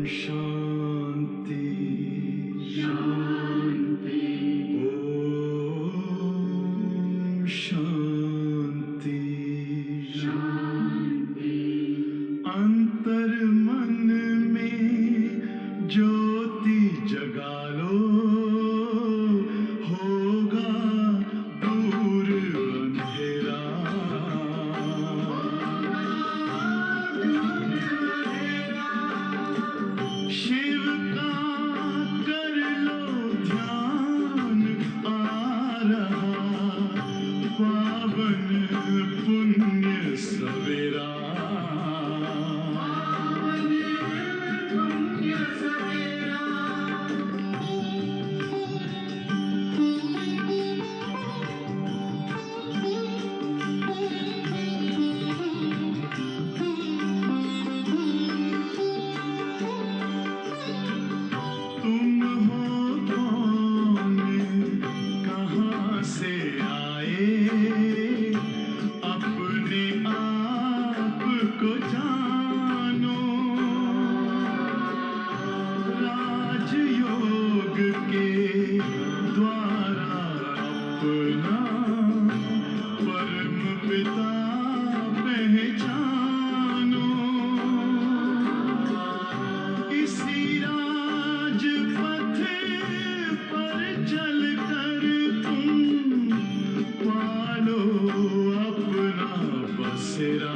शांति शांति ओम शांति शांति। अंतर मन में ज्योति जगा लो, होगा दूर अंधेरा। शिव का कर लो ध्यान, आ रहा पावन पुण्य सवेरा। तुम हो कौन, कहाँ से आए, अपने आप को जानो। राजयोग के द्वारा अपना परम पिता पहचानो। इसी राजपथ पर चलकर तुम पालो अपना बसेरा।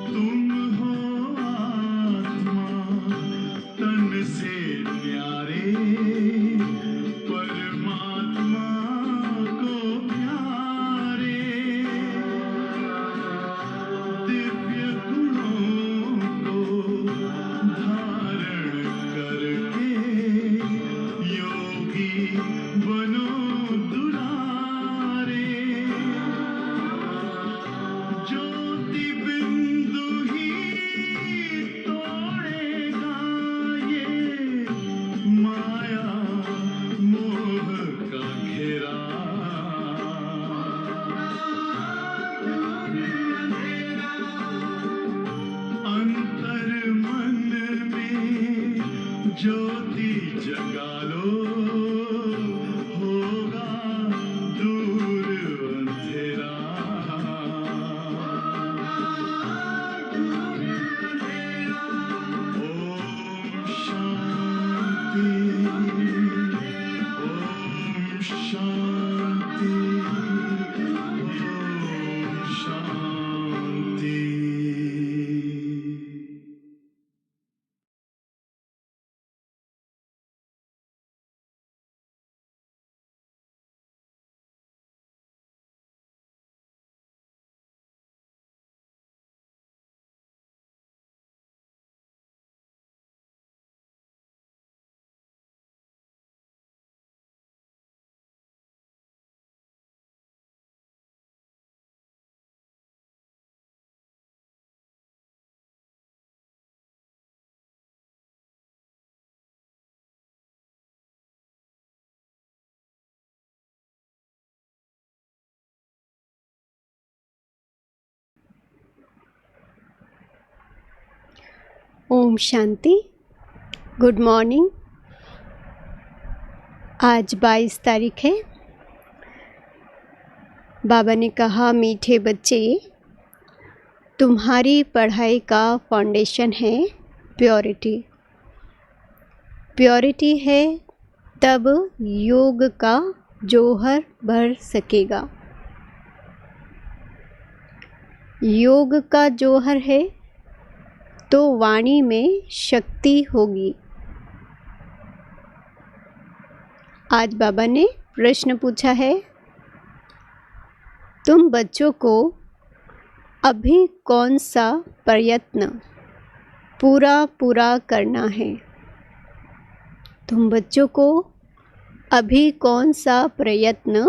तुम हो आत्मा तन से न्यारे, परमात्मा को प्यारे। दिव्य गुणों को धारण करके योगी बनो दुलारे। ज्योति बिंदु ही तोड़ेगा ये माया मोह का घेरा। अंतर मन में ज्योति जगा लो, होगा दूर अंधेरा। ओम शांति ओम शांति ओम शांति। ओम शांति। Good morning. आज 22 तारीख है। बाबा ने कहा, मीठे बच्चे, तुम्हारी पढ़ाई का फाउंडेशन है प्योरिटी। प्योरिटी है तब योग का जौहर भर सकेगा। योग का जौहर है तो वाणी में शक्ति होगी। आज बाबा ने प्रश्न पूछा है, तुम बच्चों को अभी कौन सा प्रयत्न पूरा करना है? तुम बच्चों को अभी कौन सा प्रयत्न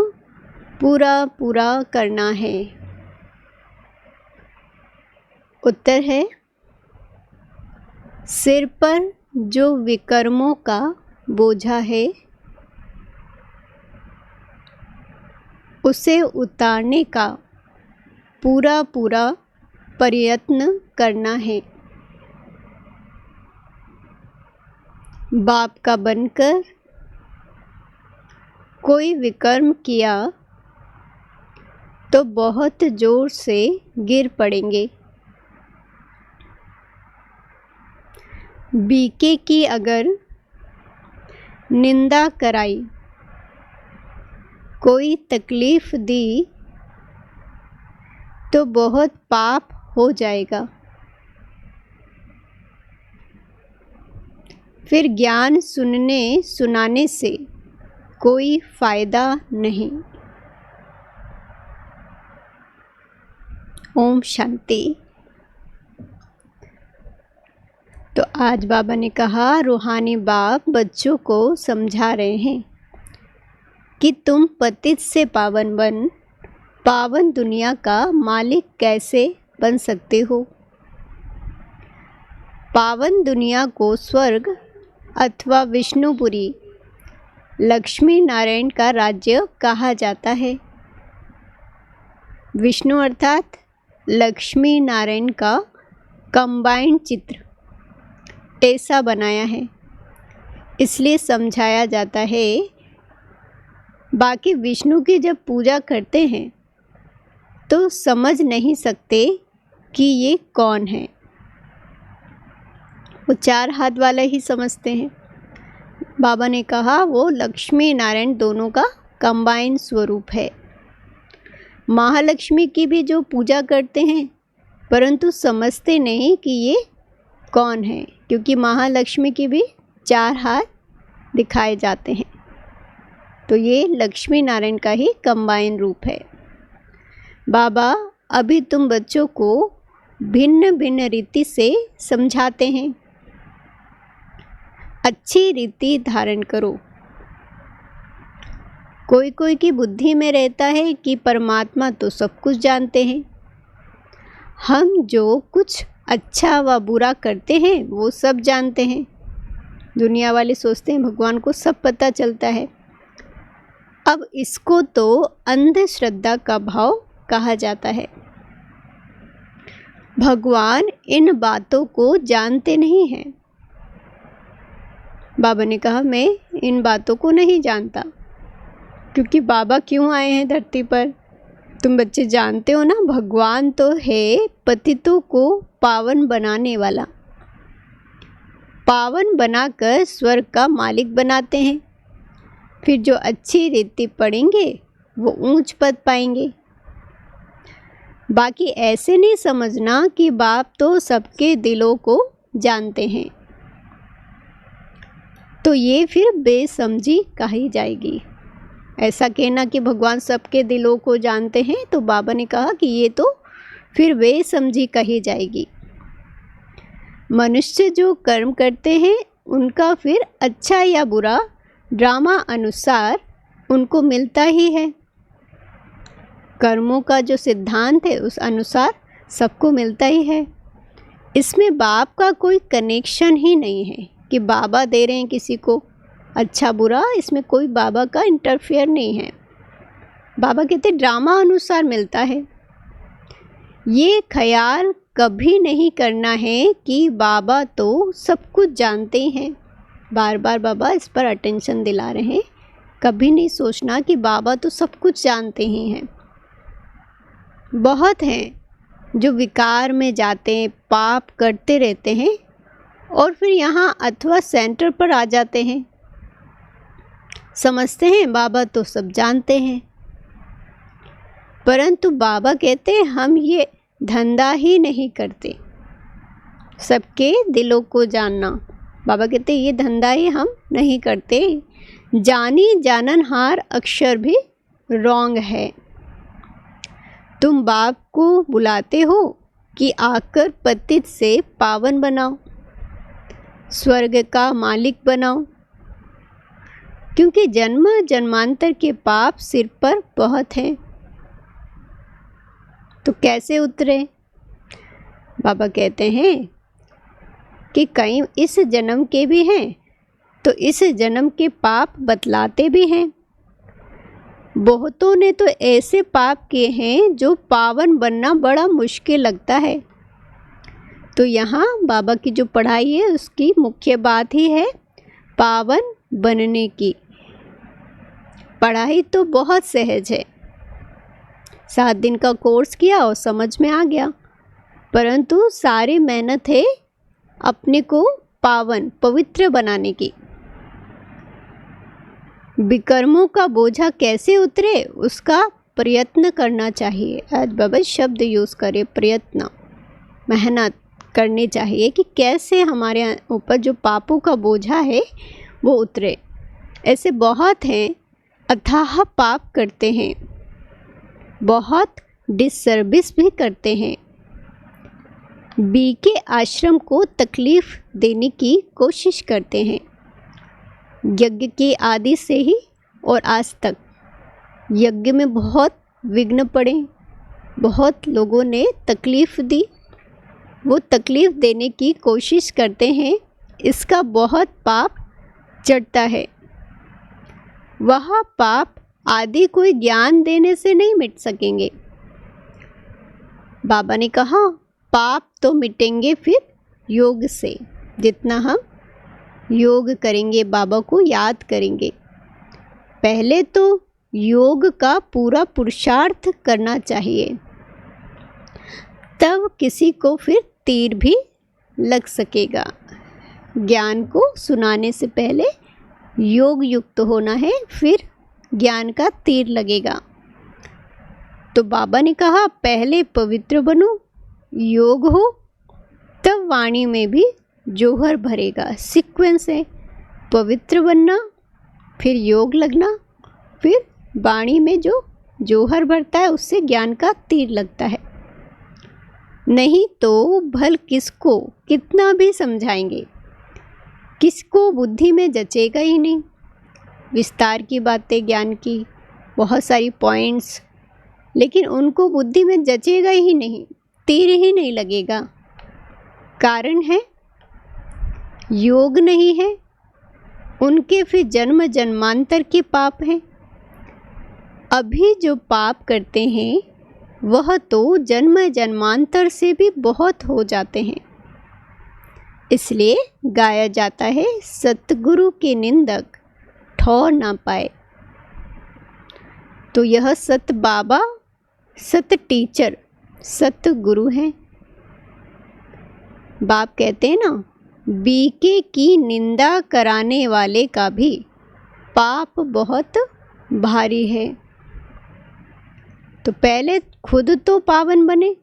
पूरा करना है? उत्तर है सिर पर जो विकर्मों का बोझा है उसे उतारने का पूरा पूरा प्रयत्न करना है। बाप का बनकर कोई विकर्म किया तो बहुत जोर से गिर पड़ेंगे। बीके की अगर निंदा कराई, कोई तकलीफ दी तो बहुत पाप हो जाएगा। फिर ज्ञान सुनने सुनाने से कोई फायदा नहीं। ओम शांति। तो आज बाबा ने कहा, रूहानी बाप बच्चों को समझा रहे हैं कि तुम पतित से पावन बन पावन दुनिया का मालिक कैसे बन सकते हो। पावन दुनिया को स्वर्ग अथवा विष्णुपुरी लक्ष्मी नारायण का राज्य कहा जाता है। विष्णु अर्थात लक्ष्मी नारायण का कंबाइंड चित्र ऐसा बनाया है, इसलिए समझाया जाता है। बाकी विष्णु की जब पूजा करते हैं तो समझ नहीं सकते कि ये कौन है, वो 4 हाथ वाला ही समझते हैं। बाबा ने कहा वो लक्ष्मी नारायण दोनों का कंबाइंड स्वरूप है। महालक्ष्मी की भी जो पूजा करते हैं परंतु समझते नहीं कि ये कौन है, क्योंकि महालक्ष्मी की भी 4 हाथ दिखाए जाते हैं। तो ये लक्ष्मी नारायण का ही कंबाइंड रूप है। बाबा अभी तुम बच्चों को भिन्न भिन्न रीति से समझाते हैं। अच्छी रीति धारण करो। कोई कोई की बुद्धि में रहता है कि परमात्मा तो सब कुछ जानते हैं, हम जो कुछ अच्छा व बुरा करते हैं वो सब जानते हैं। दुनिया वाले सोचते हैं भगवान को सब पता चलता है। अब इसको तो अंधश्रद्धा का भाव कहा जाता है। भगवान इन बातों को जानते नहीं हैं। बाबा ने कहा मैं इन बातों को नहीं जानता, क्योंकि बाबा क्यों आए हैं धरती पर। तुम बच्चे जानते हो ना, भगवान तो है पतितों को पावन बनाने वाला। पावन बनाकर स्वर्ग का मालिक बनाते हैं। फिर जो अच्छी रीति पढ़ेंगे वो ऊंच पद पाएंगे। बाकी ऐसे नहीं समझना कि बाप तो सबके दिलों को जानते हैं, तो ये फिर बेसमझी कही जाएगी। ऐसा कहना कि भगवान सबके दिलों को जानते हैं, तो बाबा ने कहा कि ये तो फिर बेसमझी कही जाएगी। मनुष्य जो कर्म करते हैं उनका फिर अच्छा या बुरा ड्रामा अनुसार उनको मिलता ही है। कर्मों का जो सिद्धांत है उस अनुसार सबको मिलता ही है। इसमें बाप का कोई कनेक्शन ही नहीं है कि बाबा दे रहे हैं किसी को अच्छा बुरा, इसमें कोई बाबा का इंटरफेयर नहीं है। बाबा कहते ड्रामा अनुसार मिलता है। ये ख्याल कभी नहीं करना है कि बाबा तो सब कुछ जानते हैं। बार बार बाबा इस पर अटेंशन दिला रहे हैं। कभी नहीं सोचना कि बाबा तो सब कुछ जानते ही हैं। बहुत हैं जो विकार में जाते हैं, पाप करते रहते हैं और फिर यहाँ अथवा सेंटर पर आ जाते हैं। समझते हैं बाबा तो सब जानते हैं, परंतु बाबा कहते हैं हम ये धंधा ही नहीं करते सबके दिलों को जानना। बाबा कहते हैं ये धंधा ही हम नहीं करते। जानी जाननहार अक्षर भी रॉन्ग है। तुम बाप को बुलाते हो कि आकर पतित से पावन बनाओ, स्वर्ग का मालिक बनाओ, क्योंकि जन्म जन्मांतर के पाप सिर पर बहुत हैं। तो कैसे उतरे? बाबा कहते हैं कि कई इस जन्म के भी हैं, तो इस जन्म के पाप बतलाते भी हैं। बहुतों ने तो ऐसे पाप किए हैं जो पावन बनना बड़ा मुश्किल लगता है। तो यहाँ बाबा की जो पढ़ाई है उसकी मुख्य बात ही है पावन बनने की। पढ़ाई तो बहुत सहज है, 7 दिन का कोर्स किया और समझ में आ गया, परंतु सारी मेहनत है अपने को पावन पवित्र बनाने की। विकर्मों का बोझा कैसे उतरे उसका प्रयत्न करना चाहिए। आज बाबा शब्द यूज़ करे, प्रयत्न, मेहनत करनी चाहिए कि कैसे हमारे ऊपर जो पापों का बोझा है वो उतरे। ऐसे बहुत हैं अथाह पाप करते हैं, बहुत डिसर्विस भी करते हैं, बीके आश्रम को तकलीफ़ देने की कोशिश करते हैं। यज्ञ के आदि से ही और आज तक यज्ञ में बहुत विघ्न पड़े, बहुत लोगों ने तकलीफ़ दी, वो तकलीफ़ देने की कोशिश करते हैं, इसका बहुत पाप चढ़ता है। वह पाप आदि कोई ज्ञान देने से नहीं मिट सकेंगे। बाबा ने कहा पाप तो मिटेंगे फिर योग से, जितना हम योग करेंगे, बाबा को याद करेंगे। पहले तो योग का पूरा पुरुषार्थ करना चाहिए, तब किसी को फिर तीर भी लग सकेगा। ज्ञान को सुनाने से पहले योग युक्त होना है, फिर ज्ञान का तीर लगेगा। तो बाबा ने कहा पहले पवित्र बनो, योग हो, तब वाणी में भी जौहर भरेगा। सीक्वेंस है, पवित्र बनना, फिर योग लगना, फिर वाणी में जो जौहर भरता है उससे ज्ञान का तीर लगता है। नहीं तो भल किसको कितना भी समझाएंगे, किसको बुद्धि में जचेगा ही नहीं। विस्तार की बातें ज्ञान की, बहुत सारी पॉइंट्स, लेकिन उनको बुद्धि में जचेगा ही नहीं, तीर ही नहीं लगेगा। कारण है योग नहीं है, उनके फिर जन्म जन्मांतर के पाप हैं। अभी जो पाप करते हैं वह तो जन्म जन्मांतर से भी बहुत हो जाते हैं। इसलिए गाया जाता है सतगुरु के निंदक ठौर ना पाए। तो यह सत बाबा, सत टीचर, सत गुरु हैं। बाप कहते हैं ना, बीके की निंदा कराने वाले का भी पाप बहुत भारी है। तो पहले खुद तो पावन बने।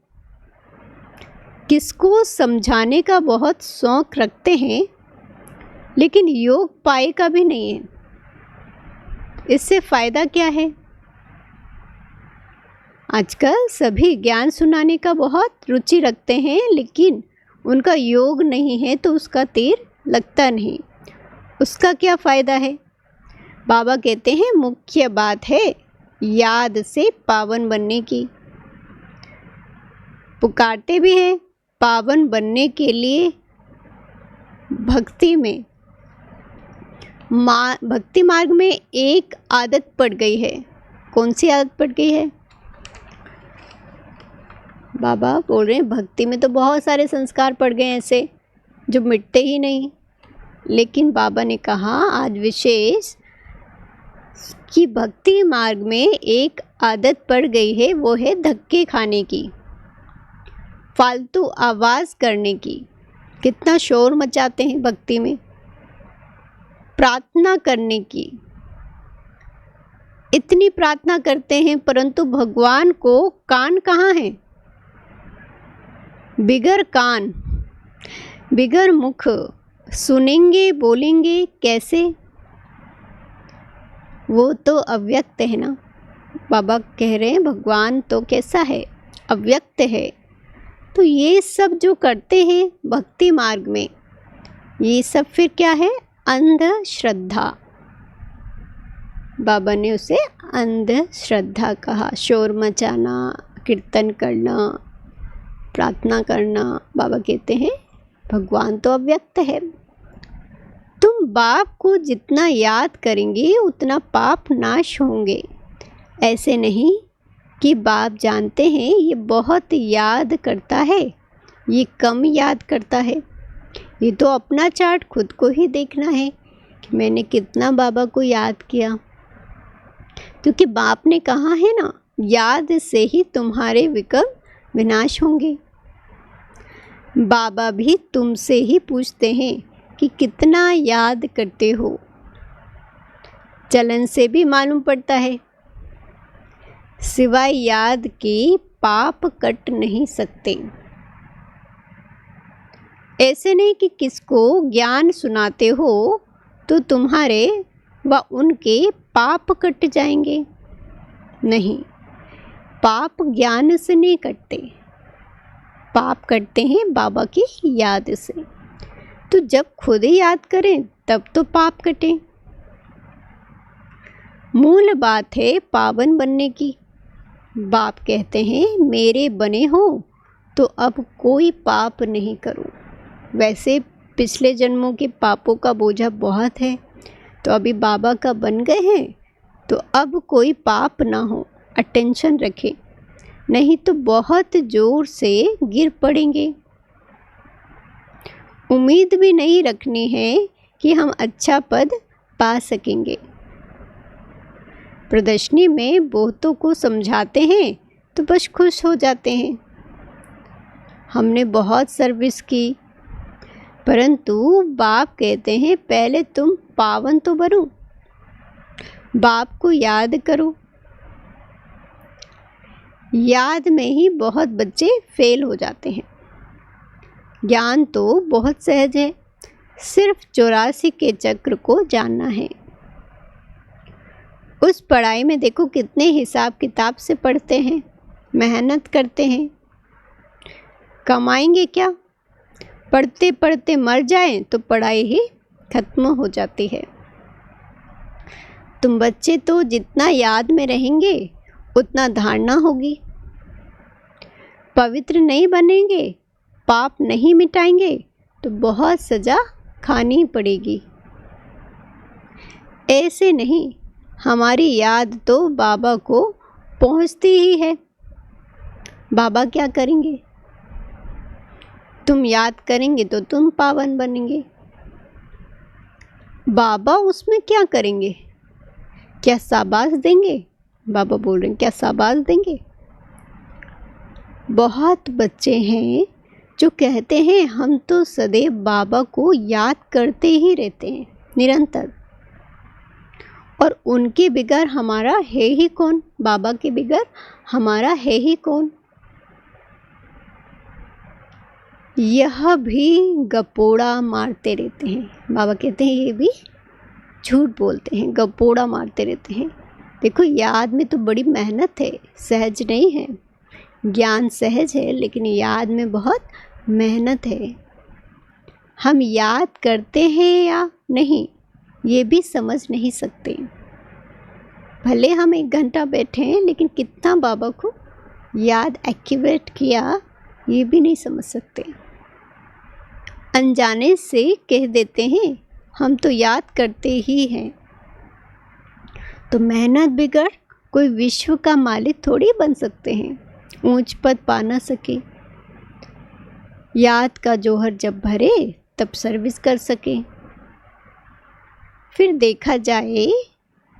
किसको समझाने का बहुत शौक रखते हैं, लेकिन योग पाए का भी नहीं है। इससे फ़ायदा क्या है? आजकल सभी ज्ञान सुनाने का बहुत रुचि रखते हैं, लेकिन उनका योग नहीं है तो उसका तीर लगता नहीं। उसका क्या फ़ायदा है? बाबा कहते हैं मुख्य बात है याद से पावन बनने की। पुकारते भी हैं पावन बनने के लिए। भक्ति में भक्ति मार्ग में एक आदत पड़ गई है। कौन सी आदत पड़ गई है? बाबा बोल रहे हैं भक्ति में तो बहुत सारे संस्कार पड़ गए ऐसे जो मिटते ही नहीं। लेकिन बाबा ने कहा आज विशेष कि भक्ति मार्ग में एक आदत पड़ गई है, वो है धक्के खाने की, फालतू आवाज़ करने की। कितना शोर मचाते हैं भक्ति में। प्रार्थना करने की, इतनी प्रार्थना करते हैं परंतु भगवान को कान कहाँ है? बिगर कान, बिगर मुख, सुनेंगे बोलेंगे कैसे? वो तो अव्यक्त है ना। बाबा कह रहे हैं भगवान तो कैसा है? अव्यक्त है। तो ये सब जो करते हैं भक्ति मार्ग में, ये सब फिर क्या है? अंधश्रद्धा। बाबा ने उसे अंधश्रद्धा कहा। शोर मचाना, कीर्तन करना, प्रार्थना करना। बाबा कहते हैं भगवान तो अव्यक्त है। तुम बाप को जितना याद करेंगे उतना पाप नाश होंगे। ऐसे नहीं कि बाप जानते हैं ये बहुत याद करता है, ये कम याद करता है। ये तो अपना चार्ट खुद को ही देखना है कि मैंने कितना बाबा को याद किया, क्योंकि बाप ने कहा है ना, याद से ही तुम्हारे विकल्प विनाश होंगे। बाबा भी तुमसे ही पूछते हैं कि कितना याद करते हो। चलन से भी मालूम पड़ता है, सिवाय याद के पाप कट नहीं सकते। ऐसे नहीं कि किसको ज्ञान सुनाते हो तो तुम्हारे व उनके पाप कट जाएंगे। नहीं, पाप ज्ञान से नहीं कटते, पाप कटते हैं बाबा की याद से। तो जब खुद ही याद करें तब तो पाप कटें। मूल बात है पावन बनने की। बाप कहते हैं मेरे बने हो तो अब कोई पाप नहीं करो। वैसे पिछले जन्मों के पापों का बोझा बहुत है, तो अभी बाबा का बन गए हैं तो अब कोई पाप ना हो, अटेंशन रखें, नहीं तो बहुत ज़ोर से गिर पड़ेंगे। उम्मीद भी नहीं रखनी है कि हम अच्छा पद पा सकेंगे। प्रदर्शनी में बहुतों को समझाते हैं तो बस खुश हो जाते हैं, हमने बहुत सर्विस की। परंतु बाप कहते हैं पहले तुम पावन तो बनो, बाप को याद करो। याद में ही बहुत बच्चे फेल हो जाते हैं। ज्ञान तो बहुत सहज है, सिर्फ 84 के चक्र को जानना है। उस पढ़ाई में देखो कितने हिसाब किताब से पढ़ते हैं, मेहनत करते हैं। कमाएंगे क्या? पढ़ते पढ़ते मर जाएं तो पढ़ाई ही खत्म हो जाती है। तुम बच्चे तो जितना याद में रहेंगे उतना धारणा होगी। पवित्र नहीं बनेंगे, पाप नहीं मिटाएंगे तो बहुत सज़ा खानी पड़ेगी। ऐसे नहीं, हमारी याद तो बाबा को पहुंचती ही है। बाबा क्या करेंगे? तुम याद करेंगे तो तुम पावन बनेंगे। बाबा उसमें क्या करेंगे? क्या शाबाश देंगे? बाबा बोल रहे हैं क्या शाबाश देंगे? बहुत बच्चे हैं जो कहते हैं हम तो सदैव बाबा को याद करते ही रहते हैं निरंतर, और उनके बिगर हमारा है ही कौन? बाबा के बिगर हमारा है ही कौन? यह भी गपोड़ा मारते रहते हैं। बाबा कहते हैं ये भी झूठ बोलते हैं, गपोड़ा मारते रहते हैं। देखो याद में तो बड़ी मेहनत है, सहज नहीं है। ज्ञान सहज है लेकिन याद में बहुत मेहनत है। हम याद करते हैं या नहीं ये भी समझ नहीं सकते। भले हम 1 घंटा बैठे हैं लेकिन कितना बाबा को याद एक्टिवेट किया ये भी नहीं समझ सकते। अनजाने से कह देते हैं हम तो याद करते ही हैं। तो मेहनत बिगड़ कोई विश्व का मालिक थोड़ी बन सकते हैं, ऊंच पद पा ना सके। याद का जौहर जब भरे तब सर्विस कर सके। फिर देखा जाए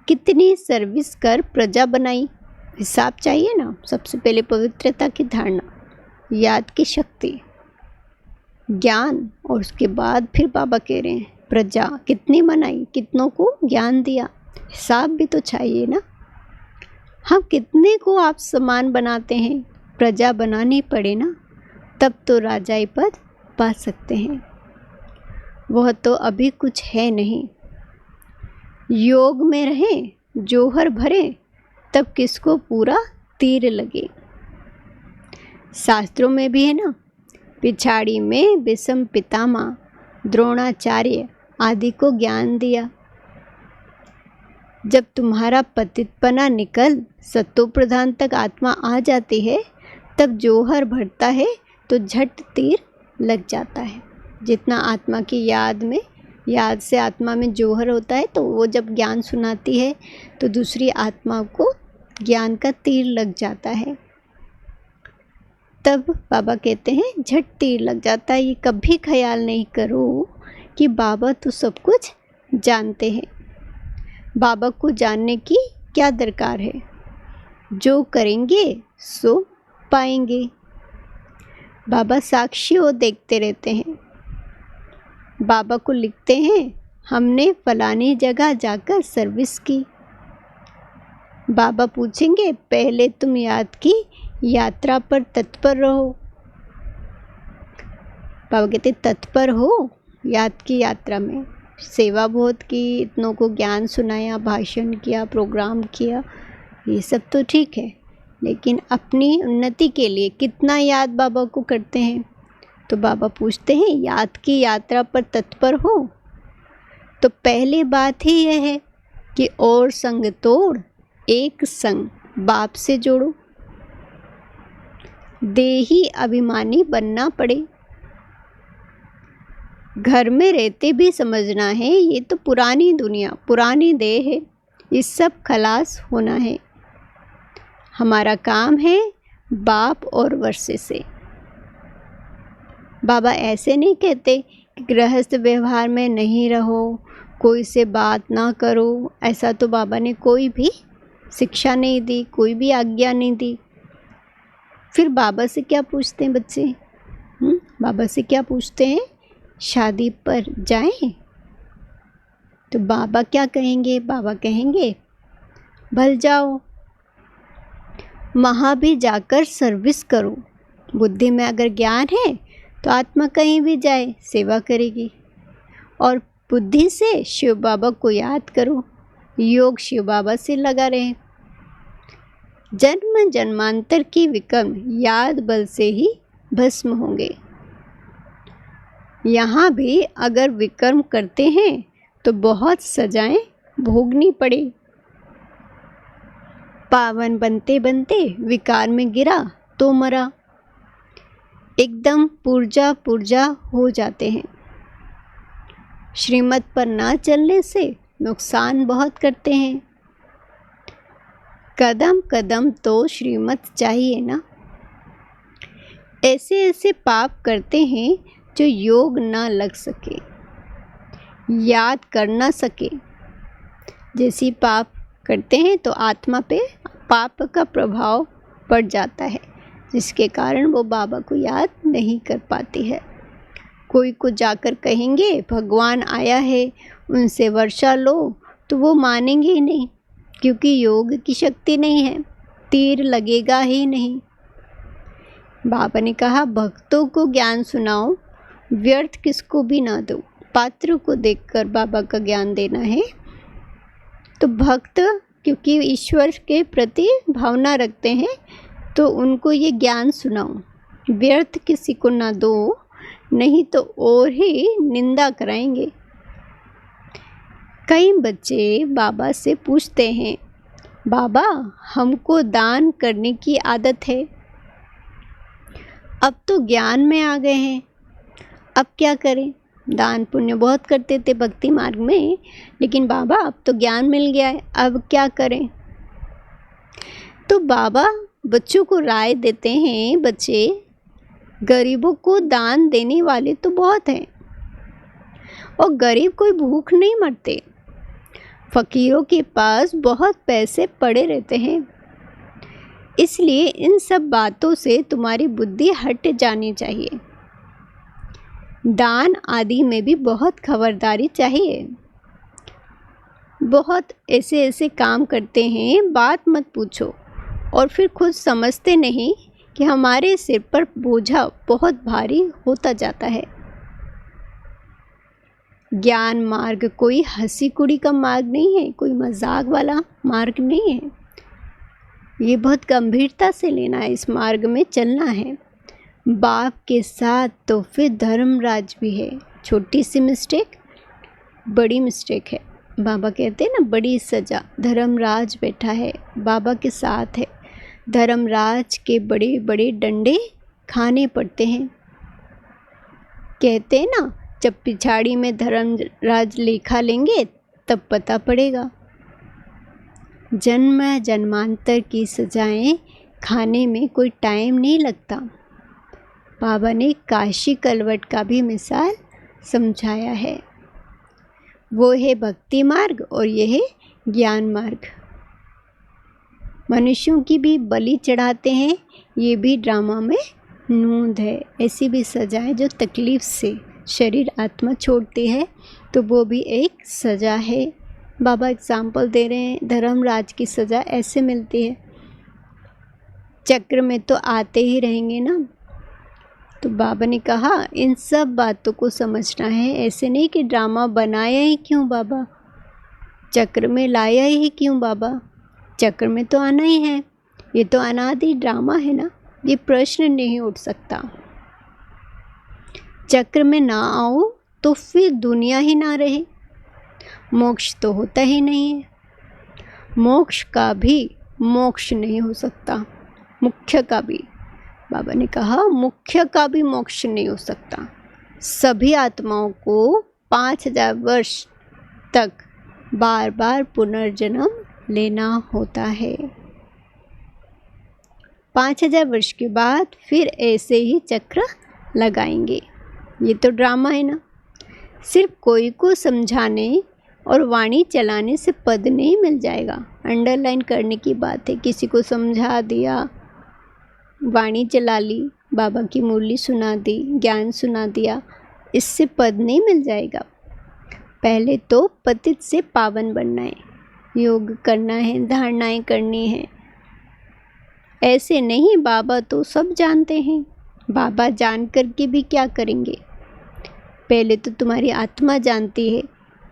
कितनी सर्विस कर प्रजा बनाई, हिसाब चाहिए ना। सबसे पहले पवित्रता की धारणा, याद की शक्ति, ज्ञान, और उसके बाद फिर बाबा कह रहे हैं प्रजा कितनी बनाई, कितनों को ज्ञान दिया, हिसाब भी तो चाहिए ना। हम कितने को आप समान बनाते हैं, प्रजा बनानी पड़े ना, तब तो राजाई पद पा सकते हैं। वह तो अभी कुछ है नहीं। योग में रहें, जौहर भरे, तब किसको पूरा तीर लगे। शास्त्रों में भी है ना, पिछाड़ी में विषम पितामह द्रोणाचार्य आदि को ज्ञान दिया। जब तुम्हारा पतितपना निकल सत्तो प्रधान तक आत्मा आ जाती है तब जौहर भरता है तो झट तीर लग जाता है। जितना आत्मा की याद से आत्मा में जौहर होता है, तो वो जब ज्ञान सुनाती है तो दूसरी आत्मा को ज्ञान का तीर लग जाता है। तब बाबा कहते हैं झट तीर लग जाता है। ये कभी ख्याल नहीं करो कि बाबा तो सब कुछ जानते हैं। बाबा को जानने की क्या दरकार है? जो करेंगे सो पाएंगे। बाबा साक्षी और देखते रहते हैं। बाबा को लिखते हैं हमने फलानी जगह जाकर सर्विस की। बाबा पूछेंगे पहले तुम याद की यात्रा पर तत्पर रहो। बाबा कहते तत्पर हो याद की यात्रा में। सेवा बहुत की, इतनों को ज्ञान सुनाया, भाषण किया, प्रोग्राम किया, ये सब तो ठीक है, लेकिन अपनी उन्नति के लिए कितना याद बाबा को करते हैं? तो बाबा पूछते हैं याद की यात्रा पर तत्पर हो। तो पहली बात ही यह है कि और संग तोड़ एक संग बाप से जोड़ो। देही अभिमानी बनना पड़े। घर में रहते भी समझना है ये तो पुरानी दुनिया, पुरानी देह है, इस सब खलास होना है। हमारा काम है बाप और वर्षे से। बाबा ऐसे नहीं कहते कि गृहस्थ व्यवहार में नहीं रहो, कोई से बात ना करो। ऐसा तो बाबा ने कोई भी शिक्षा नहीं दी, कोई भी आज्ञा नहीं दी। फिर बाबा से क्या पूछते हैं बच्चे? बाबा से क्या पूछते हैं? शादी पर जाएं? तो बाबा क्या कहेंगे? बाबा कहेंगे भल जाओ, वहाँ भी जाकर सर्विस करो। बुद्धि में अगर ज्ञान है तो आत्मा कहीं भी जाए सेवा करेगी। और बुद्धि से शिव बाबा को याद करो, योग शिव बाबा से लगा रहे। जन्म जन्मांतर की विकर्म याद बल से ही भस्म होंगे। यहाँ भी अगर विकर्म करते हैं तो बहुत सजाएं भोगनी पड़े। पावन बनते बनते विकार में गिरा तो मरा। एकदम पुर्जा हो जाते हैं। श्रीमत पर ना चलने से नुकसान बहुत करते हैं। कदम कदम तो श्रीमत चाहिए ना। ऐसे ऐसे पाप करते हैं जो योग ना लग सके, याद कर ना सके। जैसी पाप करते हैं तो आत्मा पे पाप का प्रभाव पड़ जाता है, जिसके कारण वो बाबा को याद नहीं कर पाती है। कोई को जाकर कहेंगे भगवान आया है, उनसे वर्षा लो, तो वो मानेंगे ही नहीं, क्योंकि योग की शक्ति नहीं है, तीर लगेगा ही नहीं। बाबा ने कहा भक्तों को ज्ञान सुनाओ, व्यर्थ किसको भी ना दो। पात्र को देखकर बाबा का ज्ञान देना है। तो भक्त क्योंकि ईश्वर के प्रति भावना रखते हैं, तो उनको ये ज्ञान सुनाओ, व्यर्थ किसी को ना दो, नहीं तो और ही निंदा कराएंगे। कई बच्चे बाबा से पूछते हैं बाबा हमको दान करने की आदत है, अब तो ज्ञान में आ गए हैं, अब क्या करें? दान पुण्य बहुत करते थे भक्ति मार्ग में, लेकिन बाबा अब तो ज्ञान मिल गया है, अब क्या करें? तो बाबा बच्चों को राय देते हैं बच्चे गरीबों को दान देने वाले तो बहुत हैं, और गरीब कोई भूख नहीं मरते। फकीरों के पास बहुत पैसे पड़े रहते हैं, इसलिए इन सब बातों से तुम्हारी बुद्धि हट जानी चाहिए। दान आदि में भी बहुत खबरदारी चाहिए। बहुत ऐसे ऐसे काम करते हैं, बात मत पूछो, और फिर खुद समझते नहीं कि हमारे सिर पर बोझा बहुत भारी होता जाता है। ज्ञान मार्ग कोई हंसी कुड़ी का मार्ग नहीं है, कोई मजाक वाला मार्ग नहीं है। ये बहुत गंभीरता से लेना है, इस मार्ग में चलना है। बाप के साथ तो फिर धर्मराज भी है। छोटी सी मिस्टेक बड़ी मिस्टेक है। बाबा कहते हैं ना बड़ी सजा, धर्मराज बैठा है, बाबा के साथ है। धर्मराज के बड़े बड़े डंडे खाने पड़ते हैं। कहते हैं ना, जब पिछाड़ी में धर्मराज लेखा लेंगे तब पता पड़ेगा। जन्म जन्मांतर की सजाएं खाने में कोई टाइम नहीं लगता। बाबा ने काशी कलवट का भी मिसाल समझाया है। वो है भक्ति मार्ग और यह है ज्ञान मार्ग। मनुष्यों की भी बलि चढ़ाते हैं, ये भी ड्रामा में नूंद है। ऐसी भी सजाएं जो तकलीफ़ से शरीर आत्मा छोड़ती है, तो वो भी एक सज़ा है। बाबा एग्जाम्पल दे रहे हैं, धर्मराज की सज़ा ऐसे मिलती है। चक्र में तो आते ही रहेंगे ना। तो बाबा ने कहा इन सब बातों को समझना है। ऐसे नहीं कि ड्रामा बनाया ही क्यों बाबा, चक्र में लाया ही क्यों बाबा, चक्र में तो आना ही है। ये तो अनादि ड्रामा है ना, ये प्रश्न नहीं उठ सकता। चक्र में ना आओ तो फिर दुनिया ही ना रहे, मोक्ष तो होता ही नहीं है। मोक्ष का भी मोक्ष नहीं हो सकता, मुख्य का भी। बाबा ने कहा मुख्य का भी मोक्ष नहीं हो सकता। सभी आत्माओं को 5000 वर्ष तक बार बार पुनर्जन्म लेना होता है। 5000 वर्ष के बाद फिर ऐसे ही चक्र लगाएंगे। ये तो ड्रामा है ना। सिर्फ कोई को समझाने और वाणी चलाने से पद नहीं मिल जाएगा। अंडरलाइन करने की बात है। किसी को समझा दिया, वाणी चला ली, बाबा की मुरली सुना दी, ज्ञान सुना दिया, इससे पद नहीं मिल जाएगा। पहले तो पतित से पावन बनना है, योग करना है, धारणाएं करनी है। ऐसे नहीं, बाबा तो सब जानते हैं। बाबा जान कर के भी क्या करेंगे। पहले तो तुम्हारी आत्मा जानती है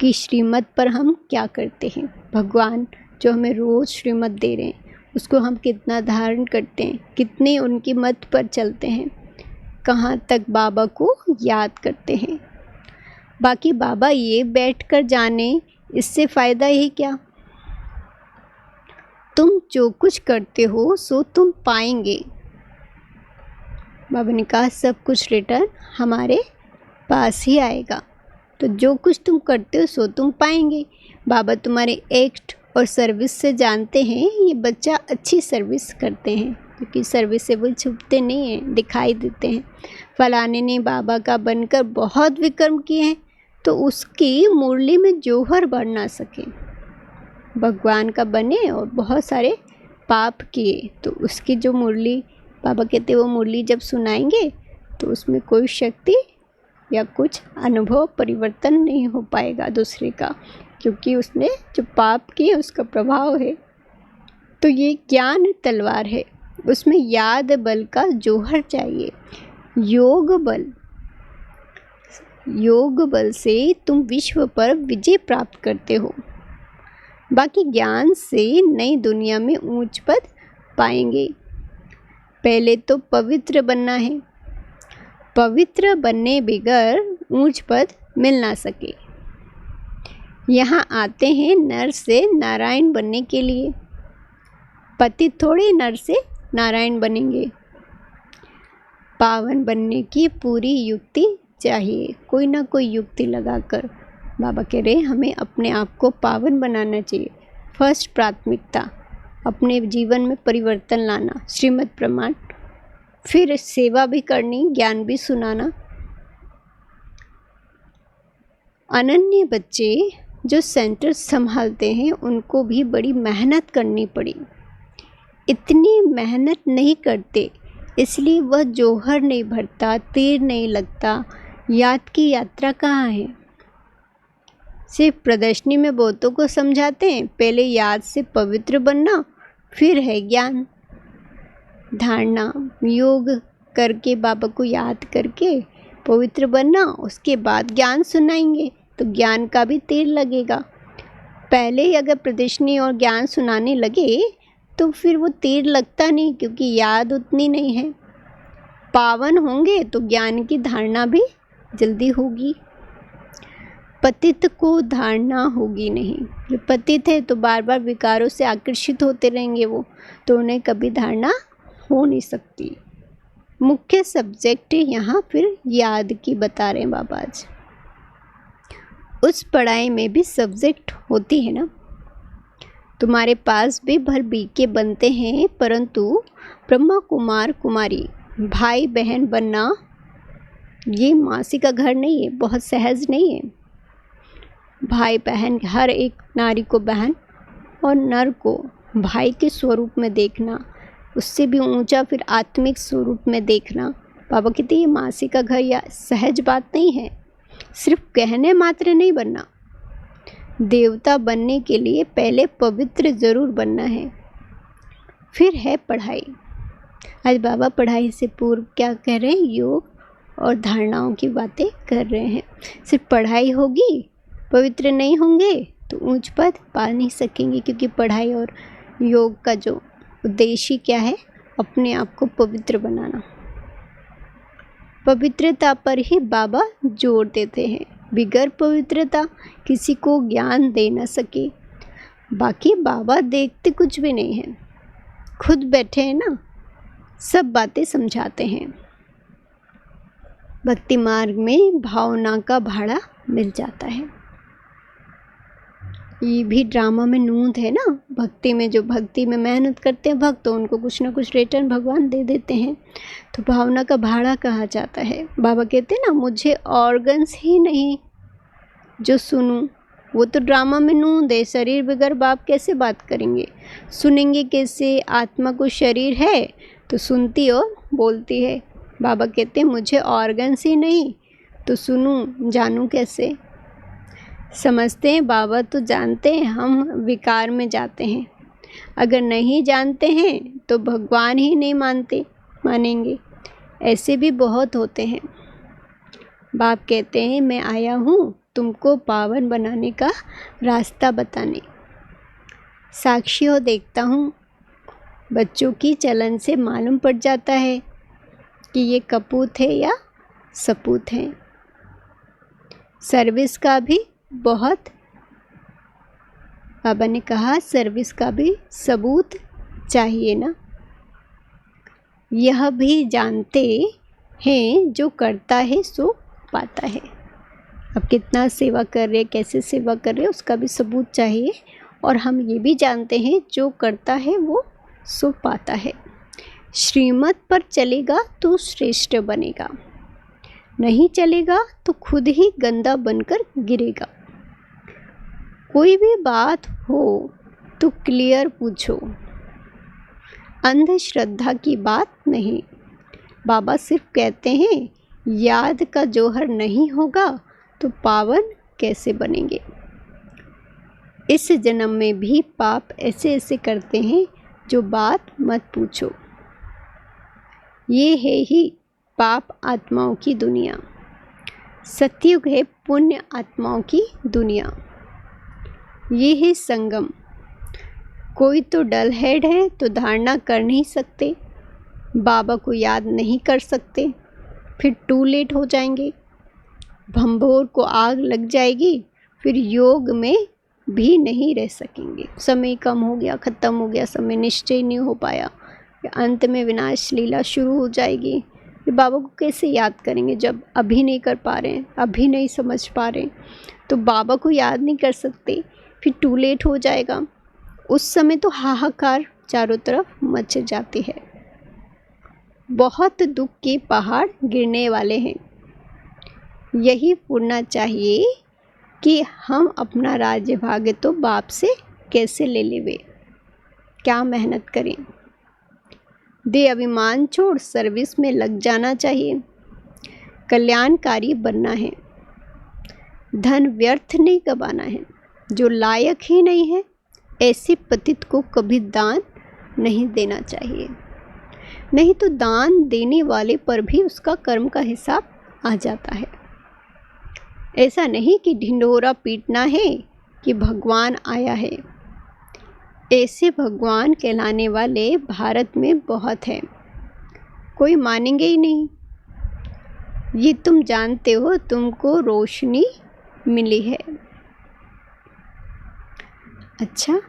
कि श्रीमत पर हम क्या करते हैं। भगवान जो हमें रोज़ श्रीमत दे रहे हैं, उसको हम कितना धारण करते हैं, कितने उनकी मत पर चलते हैं, कहाँ तक बाबा को याद करते हैं। बाकी बाबा ये बैठकर जाने, इससे फ़ायदा ही क्या। तुम जो कुछ करते हो सो तुम पाएंगे। बाबा ने कहा सब कुछ रिटर्न हमारे पास ही आएगा। तो जो कुछ तुम करते हो सो तुम पाएंगे। बाबा तुम्हारे एक्ट और सर्विस से जानते हैं ये बच्चा अच्छी सर्विस करते हैं, क्योंकि सर्विस से वो छुपते नहीं हैं, दिखाई देते हैं। फलाने ने बाबा का बनकर बहुत विक्रम किए हैं, तो उसकी मुरली में जौहर बढ़ ना सके। भगवान का बने और बहुत सारे पाप किए, तो उसकी जो मुरली, बाबा कहते वो मुरली जब सुनाएंगे तो उसमें कोई शक्ति या कुछ अनुभव परिवर्तन नहीं हो पाएगा दूसरे का, क्योंकि उसने जो पाप किए उसका प्रभाव है। तो ये ज्ञान तलवार है, उसमें याद बल का जौहर चाहिए। योग बल से तुम विश्व पर विजय प्राप्त करते हो। बाकी ज्ञान से नई दुनिया में ऊंच पद पाएंगे। पहले तो पवित्र बनना है। पवित्र बनने बगैर ऊंच पद मिल ना सके। यहाँ आते हैं नर से नारायण बनने के लिए। पति थोड़े नर से नारायण बनेंगे। पावन बनने की पूरी युक्ति चाहिए, कोई ना कोई युक्ति लगाकर। बाबा कह रहे हमें अपने आप को पावन बनाना चाहिए। फर्स्ट प्राथमिकता अपने जीवन में परिवर्तन लाना, श्रीमद् प्रमाण, फिर सेवा भी करनी, ज्ञान भी सुनाना। अनन्य बच्चे जो सेंटर संभालते हैं उनको भी बड़ी मेहनत करनी पड़ी। इतनी मेहनत नहीं करते, इसलिए वह जौहर नहीं भरता, तीर नहीं लगता। याद की यात्रा कहाँ है। सिर्फ प्रदर्शनी में बहुतों को समझाते हैं पहले याद से पवित्र बनना, फिर है ज्ञान, धारणा, योग करके बाबा को याद करके पवित्र बनना, उसके बाद ज्ञान सुनाएंगे तो ज्ञान का भी तीर लगेगा। पहले ही अगर प्रदर्शनी और ज्ञान सुनाने लगे तो फिर वो तीर लगता नहीं, क्योंकि याद उतनी नहीं है। पावन होंगे तो ज्ञान की धारणा भी जल्दी होगी। पतित को धारणा होगी नहीं। जो पतित है तो बार बार विकारों से आकर्षित होते रहेंगे वो, तो उन्हें कभी धारणा हो नहीं सकती। मुख्य सब्जेक्ट यहाँ फिर याद की बता रहे हैं बाबा आज। उस पढ़ाई में भी सब्जेक्ट होती है ना। तुम्हारे पास भी भर बीके बनते हैं, परंतु ब्रह्मा कुमार कुमारी भाई बहन बनना ये मासी का घर नहीं है, बहुत सहज नहीं है। भाई बहन हर एक नारी को बहन और नर को भाई के स्वरूप में देखना, उससे भी ऊंचा फिर आत्मिक स्वरूप में देखना, बाबा कहते ये मासी का घर या सहज बात नहीं है। सिर्फ कहने मात्र नहीं बनना, देवता बनने के लिए पहले पवित्र ज़रूर बनना है, फिर है पढ़ाई। आज बाबा पढ़ाई से पूर्व क्या कह रहे हैं, योग और धारणाओं की बातें कर रहे हैं। सिर्फ पढ़ाई होगी, पवित्र नहीं होंगे तो ऊंच पद पा नहीं सकेंगे, क्योंकि पढ़ाई और योग का जो उद्देश्य क्या है, अपने आप को पवित्र बनाना। पवित्रता पर ही बाबा जोर देते हैं। बिगर पवित्रता किसी को ज्ञान दे न सके। बाकी बाबा देखते कुछ भी नहीं है, खुद बैठे हैं ना, सब बातें समझाते हैं। भक्ति मार्ग में भावना का भाड़ा मिल जाता है। ये भी ड्रामा में नूंद है ना। भक्ति में जो भक्ति में मेहनत करते हैं भक्त, तो उनको कुछ ना कुछ रिटर्न भगवान दे देते हैं, तो भावना का भाड़ा कहा जाता है। बाबा कहते हैं ना, मुझे ऑर्गन्स ही नहीं जो सुनूं, वो तो ड्रामा में नूंद है। शरीर बगैर बाप कैसे बात करेंगे, सुनेंगे कैसे? आत्मा को शरीर है तो सुनती और बोलती है। बाबा कहते हैं मुझे ऑर्गन्स ही नहीं तो सुनूं, जानूं कैसे? समझते हैं बाबा तो जानते हैं, हम विकार में जाते हैं। अगर नहीं जानते हैं तो भगवान ही नहीं मानेंगे। ऐसे भी बहुत होते हैं। बाप कहते हैं मैं आया हूँ तुमको पावन बनाने का रास्ता बताने। साक्षी हो देखता हूँ, बच्चों की चलन से मालूम पड़ जाता है कि ये कपूत है या सपूत है। सर्विस का भी बहुत, बाबा ने कहा सर्विस का भी सबूत चाहिए ना। यह भी जानते हैं जो करता है सो पाता है। अब कितना सेवा कर रहे, कैसे सेवा कर रहे, उसका भी सबूत चाहिए। और हम ये भी जानते हैं जो करता है वो सो पाता है। श्रीमत पर चलेगा तो श्रेष्ठ बनेगा, नहीं चलेगा तो खुद ही गंदा बनकर गिरेगा। कोई भी बात हो तो क्लियर पूछो, अंधश्रद्धा की बात नहीं। बाबा सिर्फ कहते हैं याद का जौहर नहीं होगा तो पावन कैसे बनेंगे। इस जन्म में भी पाप ऐसे ऐसे करते हैं जो बात मत पूछो। ये है ही पाप आत्माओं की दुनिया, सतयुग है पुण्य आत्माओं की दुनिया। ये है संगम। कोई तो डल हेड है तो धारणा कर नहीं सकते, बाबा को याद नहीं कर सकते, फिर टू लेट हो जाएंगे, भंभोर को आग लग जाएगी, फिर योग में भी नहीं रह सकेंगे। समय कम हो गया, ख़त्म हो गया, समय निश्चय नहीं हो पाया, अंत में विनाश लीला शुरू हो जाएगी। फिर बाबा को कैसे याद करेंगे जब अभी नहीं कर पा रहे हैं, अभी नहीं समझ पा रहे हैं, तो बाबा को याद नहीं कर सकते, फिर टू लेट हो जाएगा। उस समय तो हाहाकार चारों तरफ मच जाती है। बहुत दुख के पहाड़ गिरने वाले हैं। यही पूछना चाहिए कि हम अपना राज्य भाग्य तो बाप से कैसे ले लेवे, क्या मेहनत करें। दे अभिमान छोड़ सर्विस में लग जाना चाहिए। कल्याणकारी बनना है, धन व्यर्थ नहीं गवाना है। जो लायक ही नहीं है ऐसे पतित को कभी दान नहीं देना चाहिए, नहीं तो दान देने वाले पर भी उसका कर्म का हिसाब आ जाता है। ऐसा नहीं कि ढिंढोरा पीटना है कि भगवान आया है। ऐसे भगवान कहलाने वाले भारत में बहुत हैं, कोई मानेंगे ही नहीं। ये तुम जानते हो, तुमको रोशनी मिली है। अच्छा,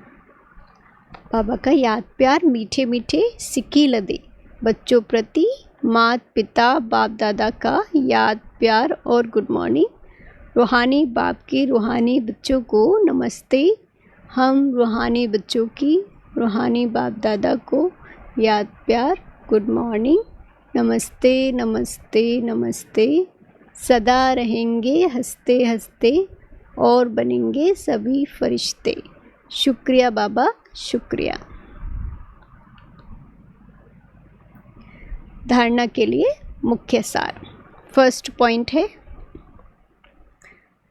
बाबा का याद प्यार मीठे मीठे सिक्की लदे, बच्चों प्रति माता पिता बाप दादा का याद प्यार और गुड मॉर्निंग। रूहानी बाप की रूहानी बच्चों को नमस्ते। हम रूहानी बच्चों की रूहानी बाप दादा को याद प्यार गुड मॉर्निंग। नमस्ते नमस्ते नमस्ते। सदा रहेंगे हंसते हंसते और बनेंगे सभी फरिश्ते। शुक्रिया बाबा शुक्रिया। धारणा के लिए मुख्य सार। फर्स्ट पॉइंट है,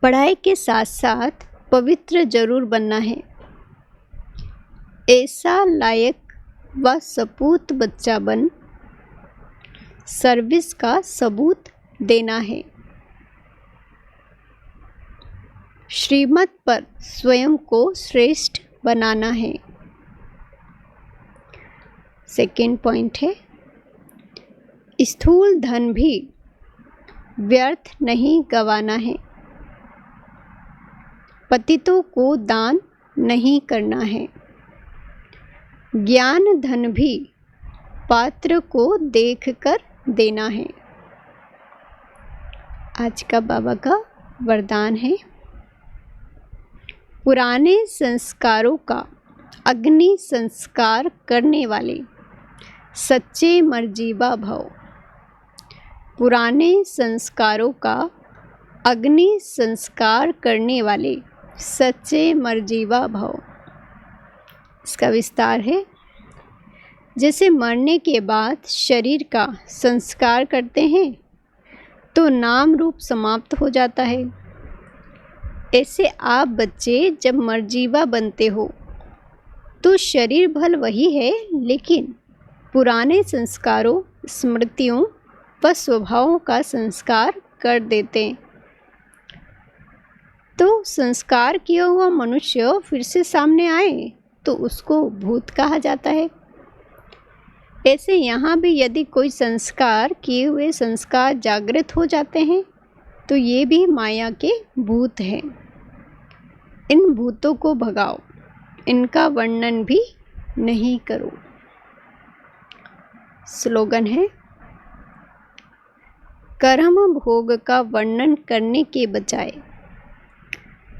पढ़ाई के साथ साथ पवित्र जरूर बनना है। ऐसा लायक व सपूत बच्चा बन सर्विस का सबूत देना है। श्रीमत पर स्वयं को श्रेष्ठ बनाना है। सेकेंड पॉइंट है, स्थूल धन भी व्यर्थ नहीं गंवाना है। पतितों को दान नहीं करना है। ज्ञान धन भी पात्र को देखकर देना है। आज का बाबा का वरदान है, पुराने संस्कारों का अग्नि संस्कार करने वाले सच्चे मर्जीवा भव। पुराने संस्कारों का अग्नि संस्कार करने वाले सच्चे मर्जीवा भव। इसका विस्तार है, जैसे मरने के बाद शरीर का संस्कार करते हैं तो नाम रूप समाप्त हो जाता है, ऐसे आप बच्चे जब मर्जीवा बनते हो तो शरीर भल वही है, लेकिन पुराने संस्कारों स्मृतियों व स्वभावों का संस्कार कर देते। तो संस्कार किया हुआ मनुष्य फिर से सामने आए तो उसको भूत कहा जाता है। ऐसे यहाँ भी यदि कोई संस्कार किए हुए संस्कार जागृत हो जाते हैं तो ये भी माया के भूत हैं। इन भूतों को भगाओ, इनका वर्णन भी नहीं करो। स्लोगन है, कर्म भोग का वर्णन करने के बजाय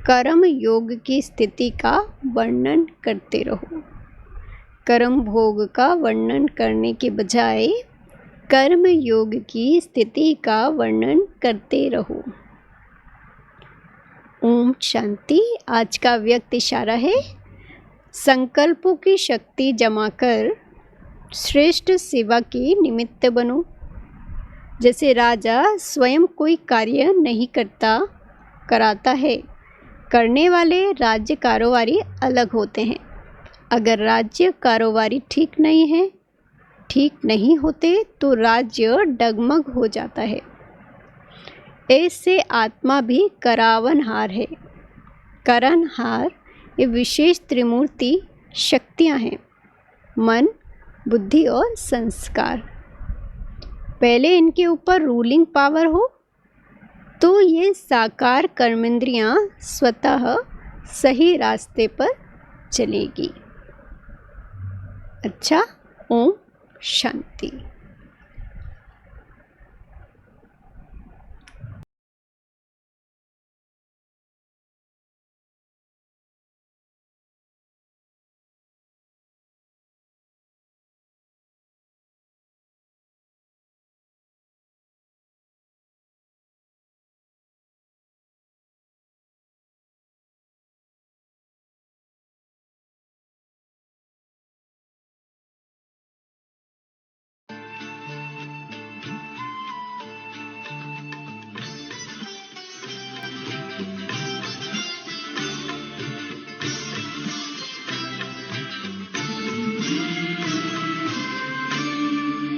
कर्म योग की स्थिति का वर्णन करते रहो। कर्म भोग का वर्णन करने के बजाय कर्म योग की स्थिति का वर्णन करते रहो। ओम शांति। आज का व्यक्त इशारा है, संकल्पों की शक्ति जमा कर श्रेष्ठ सेवा के निमित्त बनो। जैसे राजा स्वयं कोई कार्य नहीं कराता है, करने वाले राज्य कारोबारी अलग होते हैं। अगर राज्य कारोबारी ठीक नहीं होते तो राज्य डगमग हो जाता है। ऐसे आत्मा भी करावनहार है। करणहार ये विशेष त्रिमूर्ति शक्तियाँ हैं, मन बुद्धि और संस्कार। पहले इनके ऊपर रूलिंग पावर हो तो ये साकार कर्मेंद्रियाँ स्वतः सही रास्ते पर चलेगी। अच्छा, ओम शांति।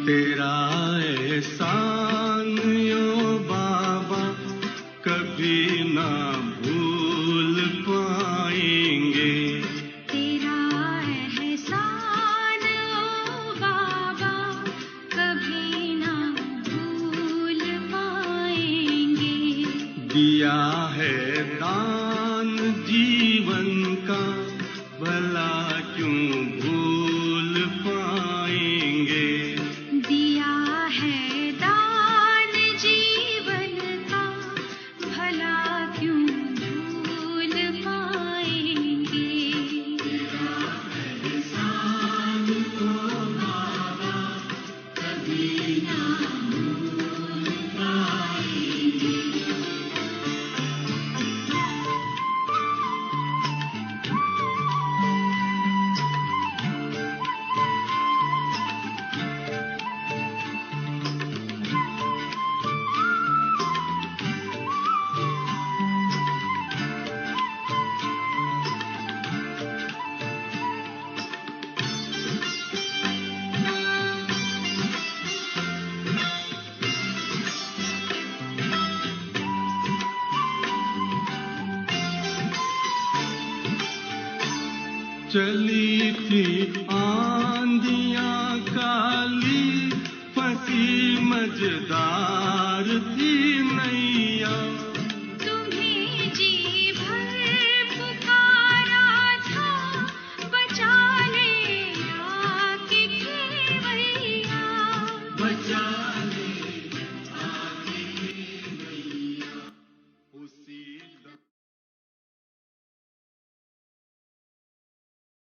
तेरा एहसान यो बाबा कभी ना भूल पाएंगे। तेरा एहसान ओ बाबा कभी ना भूल पाएंगे। दिया है दान जीवन का भला क्यों भूल पाएंगे। दिया है चली थी आंधियां काली, फंसी मजेदार थी